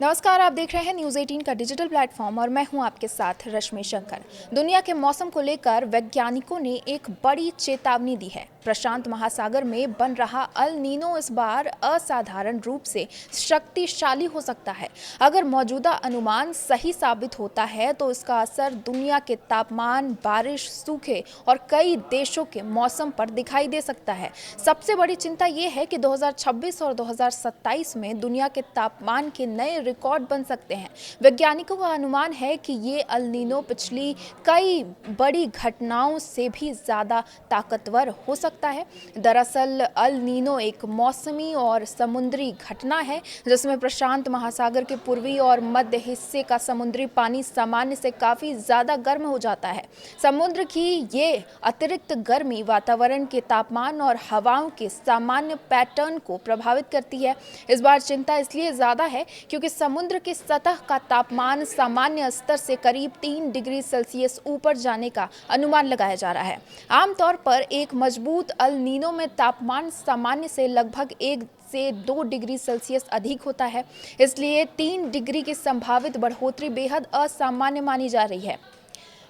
नमस्कार, आप देख रहे हैं न्यूज़ 18 का डिजिटल प्लेटफॉर्म और मैं हूं आपके साथ रश्मि शंकर। दुनिया के मौसम को लेकर वैज्ञानिकों ने एक बड़ी चेतावनी दी है। प्रशांत महासागर में बन रहा अल नीनो इस बार असाधारण रूप से शक्तिशाली हो सकता है। अगर मौजूदा अनुमान सही साबित होता है तो इसका असर दुनिया के तापमान, बारिश, सूखे और कई देशों के मौसम पर दिखाई दे सकता है। सबसे बड़ी चिंता ये है कि 2026 और 2027 में दुनिया के तापमान के नए रिकॉर्ड बन सकते हैं। वैज्ञानिकों का अनुमान है कि ये अल नीनो पिछली कई बड़ी घटनाओं से भी ज्यादा ताकतवर हो सकता है। दरअसल अल नीनो एक मौसमी और समुद्री घटना है जिसमें प्रशांत महासागर के पूर्वी और मध्य हिस्से का समुद्री पानी सामान्य से काफी ज्यादा गर्म हो जाता है। समुद्र की ये अतिरिक्त गर्मी वातावरण के तापमान और हवाओं के सामान्य पैटर्न को प्रभावित करती है। इस बार चिंता इसलिए ज्यादा है क्योंकि समुद्र की सतह का तापमान सामान्य स्तर से करीब 3 डिग्री सेल्सियस ऊपर जाने का अनुमान लगाया जा रहा है। आमतौर पर एक मजबूत अल नीनो में तापमान सामान्य से लगभग 1 से 2 डिग्री सेल्सियस अधिक होता है, इसलिए 3 डिग्री की संभावित बढ़ोतरी बेहद असामान्य मानी जा रही है।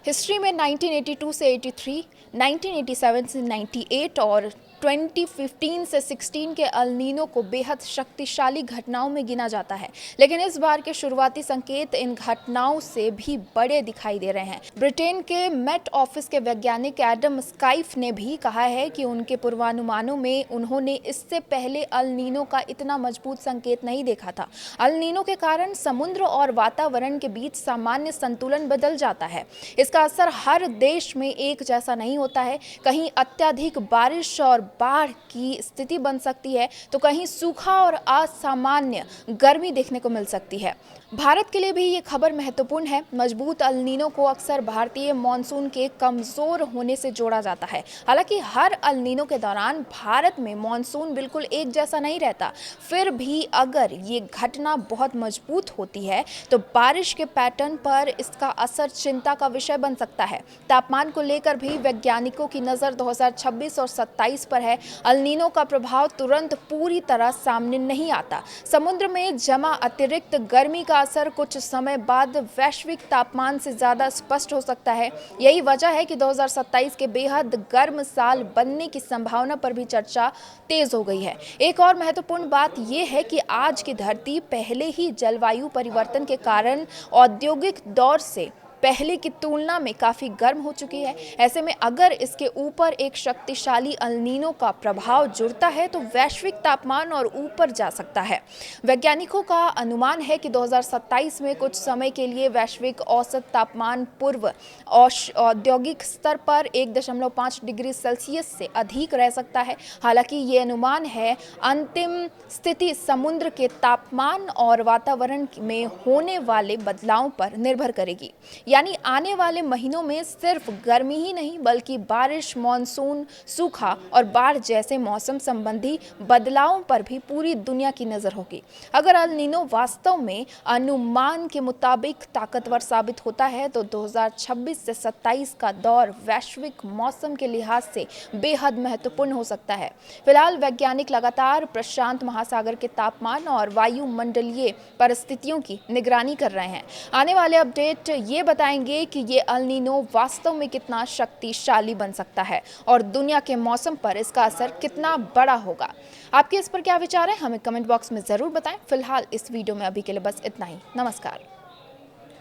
हिस्ट्री में 1982 से 83, 1987 से 98 और 2015 से 16 के अल नीनो को बेहद शक्तिशाली घटनाओं में गिना जाता है, लेकिन इस बार के शुरुआती संकेत इन घटनाओं से भी बड़े दिखाई दे रहे हैं। ब्रिटेन के मेट ऑफिस के वैज्ञानिक एडम स्काइफ ने भी कहा है कि उनके पूर्वानुमानों में उन्होंने इससे पहले अल नीनो का इतना मजबूत संकेत नहीं देखा था। अल नीनो के कारण समुद्र और वातावरण के बीच सामान्य संतुलन बदल जाता है। इसका असर हर देश में एक जैसा नहीं होता है। कहीं अत्यधिक बारिश और बाढ़ की स्थिति बन सकती है तो कहीं सूखा और असामान्य गर्मी देखने को मिल सकती है। भारत के लिए भी ये खबर महत्वपूर्ण है। मजबूत अल नीनो को अक्सर भारतीय मानसून के कमजोर होने से जोड़ा जाता है। हालांकि हर अल नीनो के दौरान भारत में मानसून बिल्कुल एक जैसा नहीं रहता। फिर भी अगर ये घटना बहुत मजबूत होती है तो बारिश के पैटर्न पर इसका असर चिंता का विषय बन सकता है। तापमान को लेकर भी वैज्ञानिकों की नज़र 2026 और 27 पर है। अल नीनो का प्रभाव तुरंत पूरी तरह सामने नहीं आता। समुद्र में जमा अतिरिक्त गर्मी का असर कुछ समय बाद वैश्विक तापमान से ज्यादा स्पष्ट हो सकता है। यही वजह है कि 2027 के बेहद गर्म साल बनने की संभावना पर भी चर्चा तेज हो गई है। एक और महत्वपूर्ण बात यह है कि आज की धरती पहले ही जलवायु परिवर्तन के कारण औद्योगिक दौर से पहले की तुलना में काफी गर्म हो चुकी है। ऐसे में अगर इसके ऊपर एक शक्तिशाली अल नीनो का प्रभाव जुड़ता है तो वैश्विक तापमान और ऊपर जा सकता है। वैज्ञानिकों का अनुमान है कि 2027 में कुछ समय के लिए वैश्विक औसत तापमान पूर्व औद्योगिक स्तर पर 1.5 डिग्री सेल्सियस से अधिक रह सकता है। हालांकि ये अनुमान है, अंतिम स्थिति समुद्र के तापमान और वातावरण में होने वाले बदलावों पर निर्भर करेगी। यानी आने वाले महीनों में सिर्फ गर्मी ही नहीं बल्कि बारिश, मानसून, सूखा और बाढ़ जैसे मौसम संबंधी बदलावों पर भी पूरी दुनिया की नजर होगी। अगर अल नीनो वास्तव में अनुमान के मुताबिक ताकतवर साबित होता है तो 2026 से 27 का दौर वैश्विक मौसम के लिहाज से बेहद महत्वपूर्ण हो सकता है। फिलहाल वैज्ञानिक लगातार प्रशांत महासागर के तापमान और वायुमंडलीय परिस्थितियों की निगरानी कर रहे हैं। आने वाले अपडेट ये बताएंगे कि ये अल नीनो वास्तव में कितना शक्तिशाली बन सकता है और दुनिया के मौसम पर इसका असर कितना बड़ा होगा। आपके इस पर क्या विचार है, हमें कमेंट बॉक्स में जरूर बताएं। फिलहाल इस वीडियो में अभी के लिए बस इतना ही। नमस्कार।